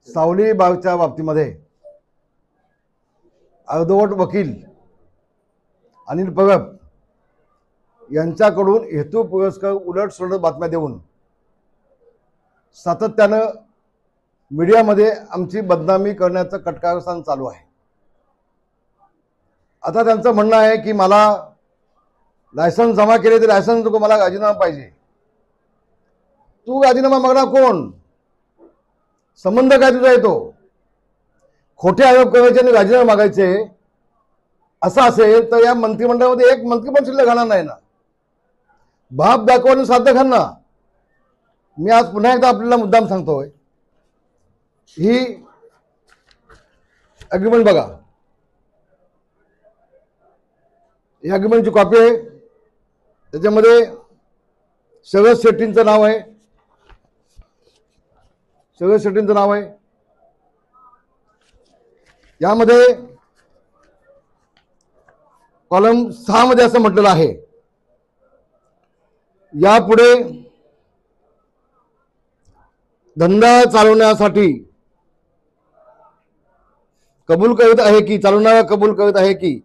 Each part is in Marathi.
सावली बागच्या बाबतीमध्ये अर्धवट वकील अनिल परब यांच्याकडून हेतुपुरस्सर उलटसुलट बातम्या देऊन सातत्यानं मीडियामध्ये आमची बदनामी करण्याचं कटकारस्थान चालू आहे। आता त्यांचं म्हणणं आहे की मला लायसन्स जमा केले तर लायसन्स नको, मला राजीनामा पाहिजे। तू राजीनामा मागणार कोण? संबंध काय तुझा येतो? खोटे आरोप करायचे आणि राजीनामा मागायचे असं असेल तर या मंत्रिमंडळामध्ये एक मंत्री पण शिल्लक राहणार नाही ना। बाप दाखवून साध्य करणार। मी आज पुन्हा एकदा आपल्याला मुद्दाम सांगतोय, ही अग्रीमेंट बघा, ही अग्रीमेंटची कॉपी आहे। त्याच्यामध्ये शरद शेट्टींचं नाव आहे, शरद शेट्टींचं नाव आहे। यामध्ये कॉलम 6 मध्ये असं म्हटलेलं आहे, यापुढे धंदा चालवण्यासाठी कबूल करत आहे की चालवणारा कबूल करत आहे की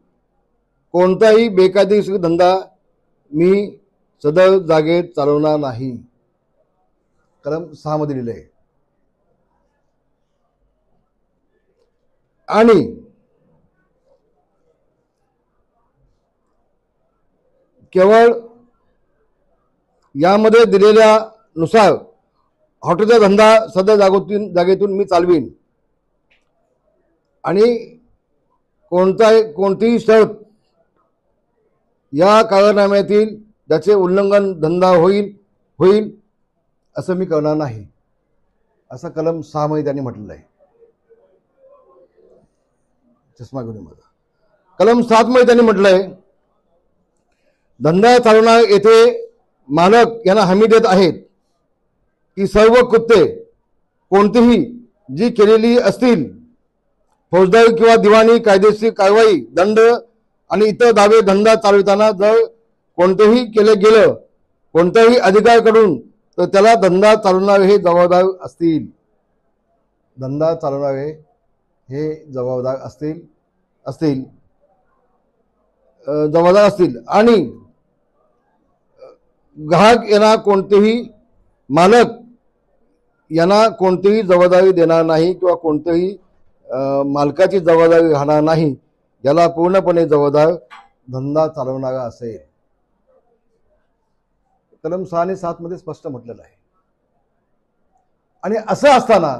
कोणताही बेकायदेशीर धंदा मी सदर जागेत चालवणार नाही। कलम 6 मध्ये लिहिलंय। आणि केवळ यामध्ये दिलेल्या नुसार हॉटेलचा धंदा सदर जागेतून मी चालवीन आणि कोणतीही शर्त या करारनाम्यातील ज्याचे उल्लंघन धंदा होईल असं मी करणार नाही, असं कलम 6 मध्ये त्यांनी म्हटलेलं आहे। चष्मा घेऊन माझा। कलम 7 मध्ये त्यांनी म्हटलंय, धंदा चालवणार येथे मालक यांना हमी देत आहेत की सर्व कृत्ये कोणतीही जी केलेली असतील, फौजदारी किंवा दिवाणी कायदेशीर कारवाई, दंड आणि इतर दावे धंदा चालविताना जर कोणतेही केले गेलं कोणत्याही अधिकाऱ्याकडून तर त्याला धंदा चालवणारे हे जबाबदार असतील। धंदा चालवणारे हे जबाबदार असतील आणि ग्राहक यांना कोणतेही मालक यांना कोणतीही जबाबदारी देणार नाही किंवा कोणतेही मालकाची जबाबदारी राहणार नाही, याला पूर्णपणे जबाबदार धंदा चालवणारा असेल। कलम 6 आणि 7 मध्ये स्पष्ट म्हटलेलं आहे। आणि असं असताना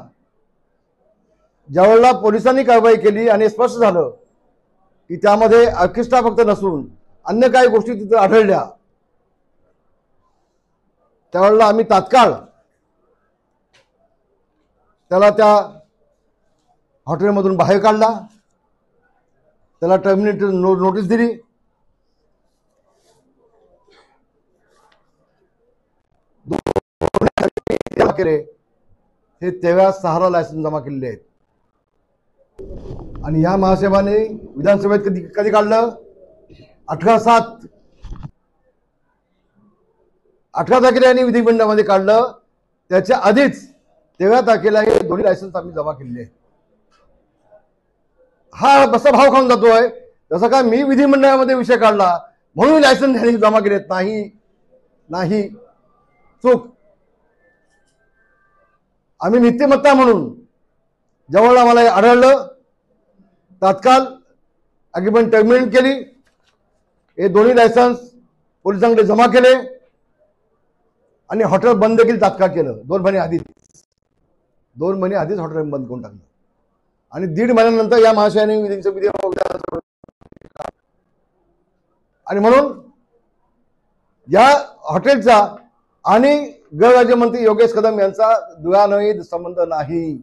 ज्यावेळेला पोलिसांनी कारवाई केली आणि स्पष्ट झालं की त्यामध्ये ऑर्केस्ट्रा फक्त नसून अन्य काही गोष्टी तिथे आढळल्या, त्यावेळेला आम्ही तात्काळ त्याला त्या हॉटेलमधून बाहेर काढला, त्याला टर्मिनेटर नोटीस दिली। हे 13 6 लायसन्स जमा केलेले आहेत। आणि या महासाहेबांनी विधानसभेत कधी काढलं? 18/7 18 तारखेला यांनी विधिमंडळामध्ये काढलं। त्याच्या आधीच 13 तारखेला हे दोन्ही लायसन्स आम्ही जमा केलेले आहेत। हा बसा भाव खाऊन जातोय जसं काय मी विधिमंडळामध्ये विषय काढला म्हणून लायसन्स यांनी जमा केलेत। नाही, चूक। आम्ही नीतिमत्ता म्हणून जवळ आम्हाला आढळलं, तात्काळ अग्रीमेंट टर्मिनेट केली, हे दोन्ही लायसन्स पोलिसांकडे जमा केले आणि हॉटेल बंद देखील तात्काळ केलं। 2 महिने आधीच हॉटेल बंद करून टाकलं। आणि 1.5 महिन्यानंतर या महाशयाने आणि म्हणून या हॉटेलचा आणि गृहराज्यमंत्री योगेश कदम यांचा दुरान्वयी संबंध नाही।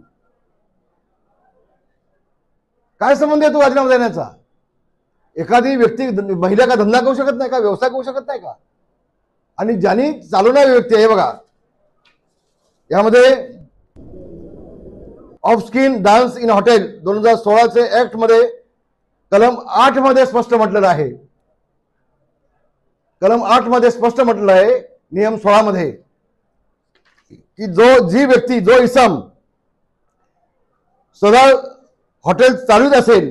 काय संबंध आहे तो राजीनामा देण्याचा? एखादी व्यक्ती महिला का धंदा करू शकत नाही का? व्यवसाय करू शकत नाही का? आणि ज्यांनी चालवणारी व्यक्ती आहे बघा, यामध्ये of skin dance in hotel 2016 act मध्ये कलम 8 मध्ये स्पष्ट म्हटलेलं आहे। कलम 8 मध्ये स्पष्ट म्हटलेलं आहे, नियम 16 मध्ये की जी व्यक्ती जो इसम सदा हॉटेल चालूच असेल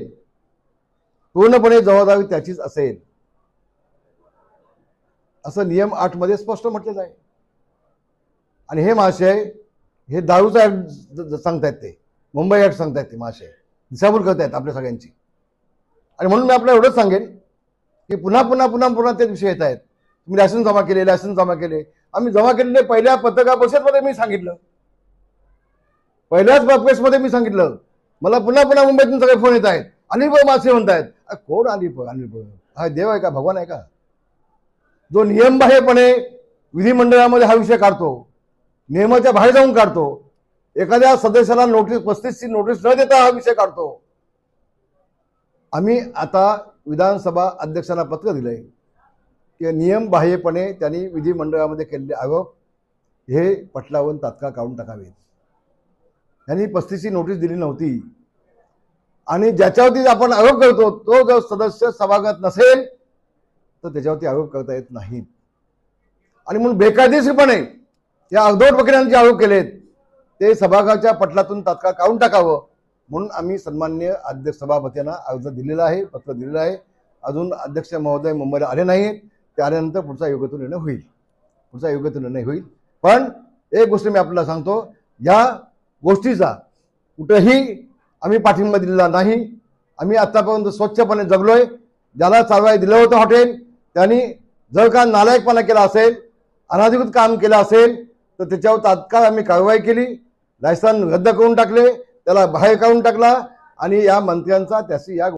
पूर्णपणे जबाबदारी त्याचीच असेल असं नियम 8 मध्ये स्पष्ट म्हटलेलं आहे. आणि हे महाशय हे दारूचा ऍक्ट सांगतायत, ते मुंबई ऍक्ट सांगतायत, ते महाशय दिशाभूल करतायत आपल्या सगळ्यांची. आणि म्हणून मी आपल्याला एवढंच सांगेन की पुन्हा पुन्हा पुन्हा पुन्हा तेच विषय येत आहेत. तुम्ही लायसन्स जमा केले, लायसन्स जमा केले. आम्ही जमा केलेले पहिल्या पत्रकार परिषदेमध्ये मी सांगितलं, पहिल्याच प्रेसमध्ये मी सांगितलं. मला पुन्हा पुन्हा मुंबईतून सगळे फोन येत आहेत, अनिल भाऊ मासे म्हणतायत. कोण अनिल भाऊ? हा देव आहे का, भगवान आहे का, जो नियमबाह्यपणे विधिमंडळामध्ये हा विषय काढतो, नियमाच्या बाहेर जाऊन काढतो, एखाद्या सदस्याला नोटीस 35ची नोटीस न देता हा विषय काढतो. आम्ही आता विधानसभा अध्यक्षांना पत्र दिलंय की नियमबाह्यपणे त्यांनी विधिमंडळामध्ये केलेले आरोप हे पटलावरून तात्काळ काढून टाकावेत. त्यांनी 35ची नोटीस दिली नव्हती आणि ज्याच्यावरती आपण आरोप करतो तो जर सदस्य सभागृहात नसेल तर त्याच्यावरती आरोप करता येत नाहीत. आणि म्हणून बेकायदेशीरपणे या अर्धवट वकिलांनी जे आरोप केलेत ते सभागृहाच्या पटलातून तात्काळ काढून टाकावं म्हणून आम्ही सन्माननीय अध्यक्ष सभापतींना अर्ज दिलेला आहे, पत्र दिलेलं आहे. अजून अध्यक्ष महोदय मुंबईला आले नाहीत, ते आल्यानंतर पुढचा योग्य तो निर्णय होईल. पण एक गोष्ट मी आपल्याला सांगतो, या गोष्टीचा कुठेही आम्ही पाठिंबा दिलेला नाही. आम्ही आतापर्यंत स्वच्छपणे जगलोय. ज्याला चालवायला दिलं होतं हॉटेल त्यांनी जर का नालायकपणा केला असेल, अनधिकृत काम केलं असेल तर त्याच्यावर तात्काळ आम्ही कारवाई केली. लायसन रद्द करून टाकले, त्याला बाहेर काढून टाकला आणि या मंत्र्यांचा त्याची या